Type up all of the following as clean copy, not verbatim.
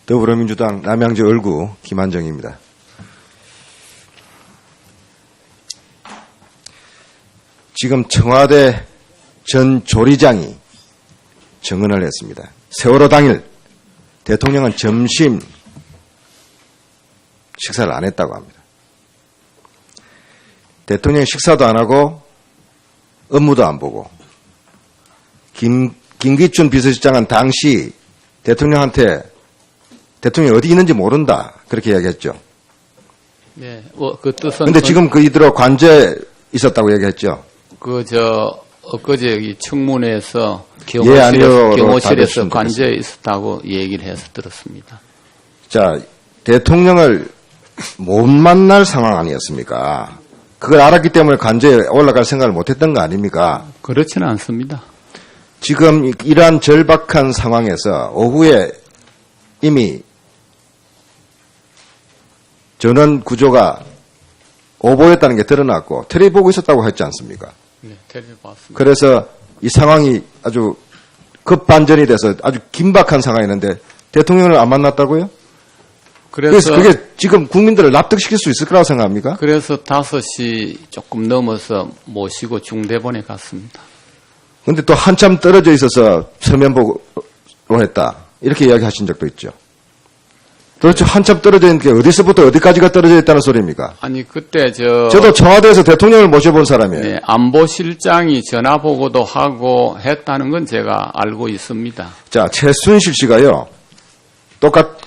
더불어민주당 남양주 얼구 김한정입니다. 지금 청와대 전 조리장이 증언을 했습니다. 세월호 당일 대통령은 점심 식사를 안 했다고 합니다. 대통령이 식사도 안 하고 업무도 안 보고 김기춘 비서실장은 당시 대통령한테 대통령이 어디 있는지 모른다 그렇게 이야기했죠. 네, 그 뜻은. 근데 지금 이들로 관저에 있었다고 얘기했죠. 엊그제 여기 청문회에서 아니요로 경호실에서 관저에 있었다고 얘기를 해서 들었습니다. 자, 대통령을 못 만날 상황 아니었습니까? 그걸 알았기 때문에 관저에 올라갈 생각을 못했던 거 아닙니까? 그렇지는 않습니다. 지금 이러한 절박한 상황에서 오후에 이미 전원 구조가 오보였다는 게 드러났고 텔레비 보고 있었다고 했지 않습니까? 네, 텔레비 봤습니다. 그래서 이 상황이 아주 급반전이 돼서 아주 긴박한 상황이었는데 대통령을 안 만났다고요? 그래서 그게 지금 국민들을 납득시킬 수 있을 거라고 생각합니까? 그래서 5시 조금 넘어서 모시고 중대본에 갔습니다. 근데 또 한참 떨어져 있어서 서면 보고로 했다. 이렇게 이야기하신 적도 있죠. 도대체 한참 떨어져 있는 게 어디서부터 어디까지가 떨어져 있다는 소리입니까? 아니, 그때 저도 청와대에서 대통령을 모셔본 사람이에요. 네, 안보실장이 전화보고도 하고 했다는 건 제가 알고 있습니다. 자, 최순실 씨가요.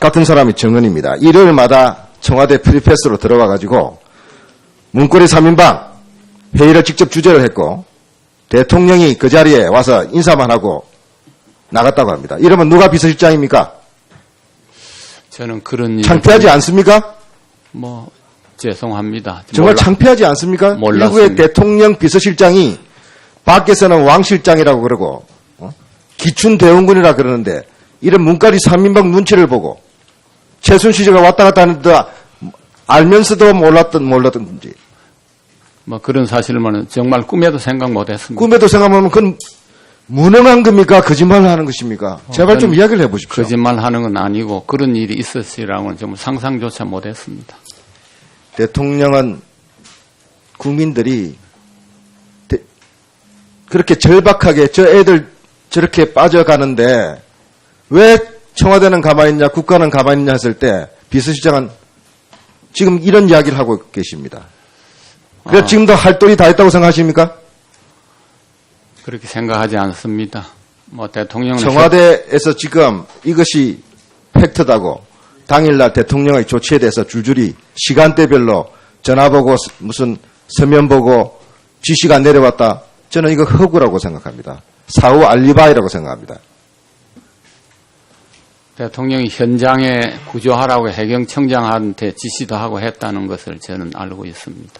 같은 사람이 정은입니다. 일요일마다 청와대 프리패스로 들어와가지고 문고리 3인방 회의를 직접 주재를 했고 대통령이 그 자리에 와서 인사만 하고 나갔다고 합니다. 이러면 누가 비서실장입니까? 저는 그런 일 창피하지 않습니까? 죄송합니다. 정말 창피하지 않습니까? 몰랐습니다. 일국의 대통령 비서실장이 밖에서는 왕실장이라고 그러고 기춘대원군이라 그러는데 이런 문고리 3인방 눈치를 보고 최순실 씨가 왔다 갔다 하는데 알면서도 몰랐던지 그런 사실만 정말 꿈에도 생각 못했습니다. 꿈에도 생각하면 그건 무능한 겁니까? 거짓말을 하는 것입니까? 제발 좀 이야기를 해보십시오. 거짓말하는 건 아니고 그런 일이 있었으리라고는 정말 상상조차 못했습니다. 대통령은 국민들이 그렇게 절박하게 저 애들 저렇게 빠져가는데 왜 청와대는 가만히 있냐 국가는 가만히 있냐 했을 때 비서실장은 지금 이런 이야기를 하고 계십니다. 그래서 지금도 할 돈이 다 있다고 생각하십니까? 그렇게 생각하지 않습니다. 대통령은 청와대에서 지금 이것이 팩트다고 당일날 대통령의 조치에 대해서 줄줄이 시간대별로 전화보고 무슨 서면보고 지시가 내려왔다. 저는 이거 허구라고 생각합니다. 사후 알리바이라고 생각합니다. 대통령이 현장에 구조하라고 해경청장한테 지시도 하고 했다는 것을 저는 알고 있습니다.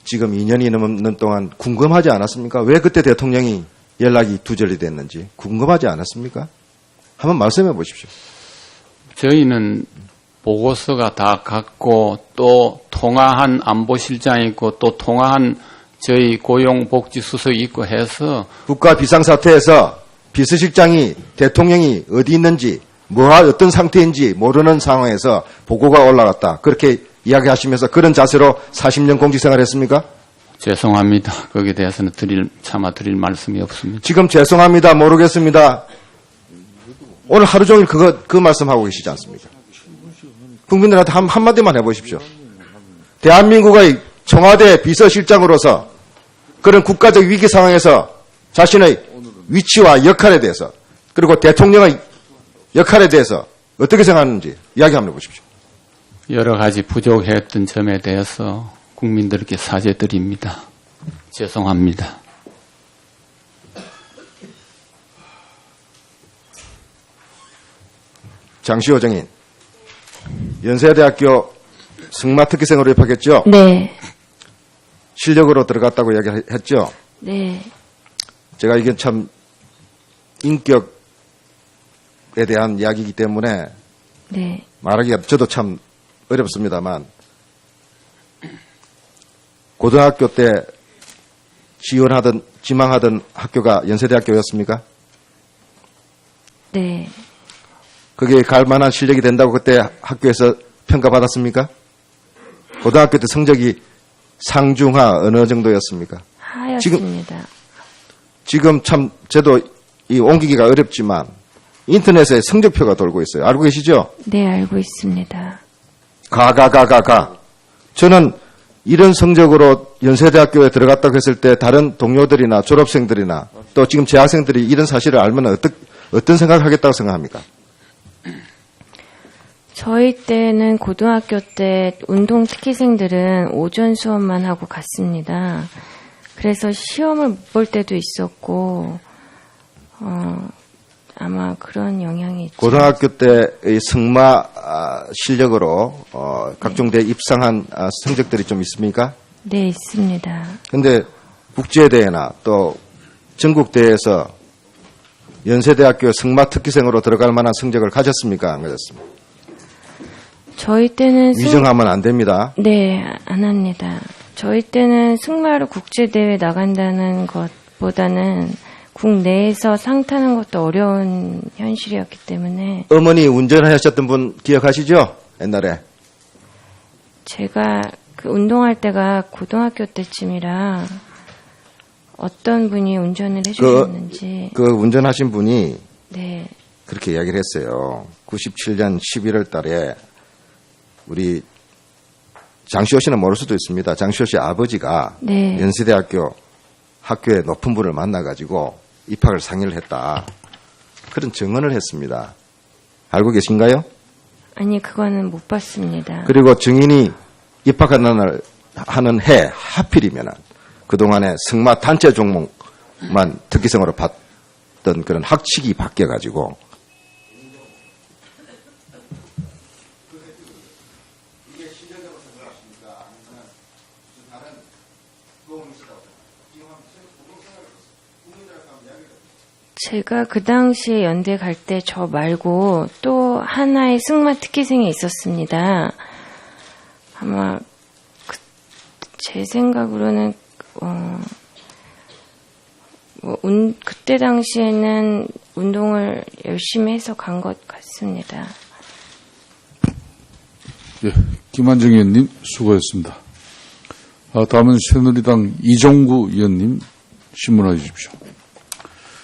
지금 2년이 넘는 동안 궁금하지 않았습니까? 왜 그때 대통령이 연락이 두절이 됐는지 궁금하지 않았습니까? 한번 말씀해 보십시오. 저희는 보고서가 다 갔고 또 통화한 안보실장이 있고 또 통화한 저희 고용복지수석이 있고 해서 국가 비상사태에서 비서실장이 대통령이 어디 있는지 어떤 상태인지 모르는 상황에서 보고가 올라갔다. 그렇게 이야기하시면서 그런 자세로 40년 공직생활 했습니까? 죄송합니다. 거기에 대해서는 차마 드릴 말씀이 없습니다. 지금 죄송합니다. 모르겠습니다. 오늘 하루 종일 그 말씀하고 계시지 않습니까? 국민들한테 한마디만 해보십시오. 대한민국의 청와대 비서실장으로서 그런 국가적 위기 상황에서 자신의 위치와 역할에 대해서 그리고 대통령의 역할에 대해서 어떻게 생각하는지 이야기 한번 해보십시오. 여러 가지 부족했던 점에 대해서 국민들께 사죄드립니다. 죄송합니다. 장시호 정인, 연세대학교 승마특기생으로 입학했죠? 네. 실력으로 들어갔다고 이야기했죠? 네. 제가 이게 참 인격에 대한 이야기이기 때문에 네. 말하기가 저도 참 어렵습니다만 고등학교 때 지망하던 학교가 연세대학교였습니까? 네. 그게 갈 만한 실력이 된다고 그때 학교에서 평가받았습니까? 고등학교 때 성적이 상중하 어느 정도였습니까? 하였습니다. 지금 참 저도 이 옮기기가 어렵지만 인터넷에 성적표가 돌고 있어요. 알고 계시죠? 네, 알고 있습니다. 저는 이런 성적으로 연세대학교에 들어갔다고 했을 때 다른 동료들이나 졸업생들이나 또 지금 재학생들이 이런 사실을 알면 어떤 생각을 하겠다고 생각합니까? 저희 때는 고등학교 때 운동 특기생들은 오전 수업만 하고 갔습니다. 그래서 시험을 못 볼 때도 있었고, 아마 그런 영향이 있죠. 고등학교 때의 승마 실력으로 각종 대 입상한 성적들이 좀 있습니까? 네, 있습니다. 근데 국제대회나 또 전국대회에서 연세대학교 승마 특기생으로 들어갈 만한 성적을 가졌습니까? 안 가졌습니까? 저희 때는 위정하면 안 됩니다. 네, 안 합니다. 저희 때는 승마로 국제대회 나간다는 것보다는 국내에서 상 타는 것도 어려운 현실이었기 때문에 어머니 운전하셨던 분 기억하시죠? 옛날에. 제가 그 운동할 때가 고등학교 때쯤이라 어떤 분이 운전을 해주셨는지. 그 운전하신 분이 네, 그렇게 이야기를 했어요. 97년 11월 달에 우리 장시호 씨는 모를 수도 있습니다. 장시호 씨 아버지가 네. 연세대학교 학교에 높은 분을 만나가지고 입학을 상의를 했다. 그런 증언을 했습니다. 알고 계신가요? 아니 그거는 못 봤습니다. 그리고 증인이 입학하는 해 하필이면은 그동안에 승마 단체 종목만 특기생으로 받던 그런 학칙이 바뀌어가지고 제가 그 당시에 연대 갈 때 저 말고 또 하나의 승마 특기생이 있었습니다. 아마 제 생각으로는 그때 당시에는 운동을 열심히 해서 간 것 같습니다. 예, 김한정 의원님 수고했습니다. 다음은 새누리당 이종구 의원님 신문해 주십시오.